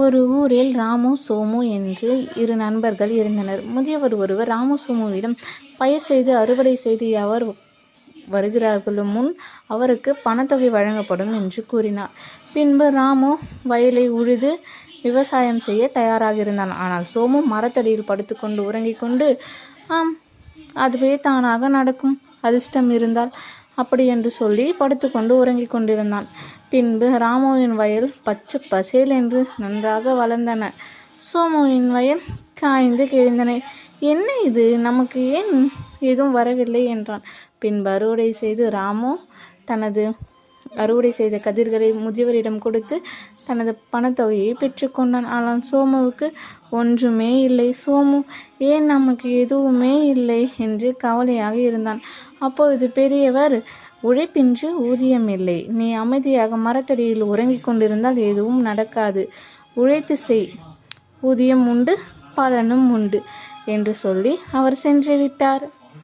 ஒரு ஊரில் ராமு சோமு என்று இரு நண்பர்கள் இருந்தனர். முதியவர் ஒருவர் ராமு சோமுவிடம் பயிர் செய்து அறுவடை செய்து எவர் வருகிறார்களோ முன் அவருக்கு பணத்தொகை வழங்கப்படும் என்று கூறினார். பின்பு ராமு வயலை உழுது விவசாயம் செய்ய தயாராக இருந்தான். ஆனால் சோமு மரத்தடியில் படுத்துக்கொண்டு உறங்கிக் கொண்டு அதுவே தானாக நடக்கும், அதிர்ஷ்டம் இருந்தால் அப்படி என்று சொல்லி படுத்துக்கொண்டு உறங்கிக் கொண்டிருந்தான். பின்பு ராமுவின் வயல் பச்சை பசேல் என்று நன்றாக வளர்ந்தன. சோமுவின் வயல் காய்ந்து கிழிந்தன. என்ன இது, நமக்கு ஏன் எதுவும் வரவில்லை என்றான். பின்பு அறுவடை செய்து ராமு தனது அறுவடை செய்த கதிர்களை முதியவரிடம் கொடுத்து தனது பணத்தொகையை பெற்றுக்கொண்டான். ஆனால் சோமுவுக்கு ஒன்றுமே இல்லை. சோமு ஏன் நமக்கு எதுவுமே இல்லை என்று கவலையாக இருந்தான். அப்பொழுது பெரியவர், உழைப்பின்றி ஊதியம் இல்லை. நீ அமைதியாக மரத்தடியில் உறங்கிக் கொண்டிருந்தால் எதுவும் நடக்காது. உழைத்து செய், ஊதியம் உண்டு, பலனும் உண்டு என்று சொல்லி அவர் சென்று விட்டார்.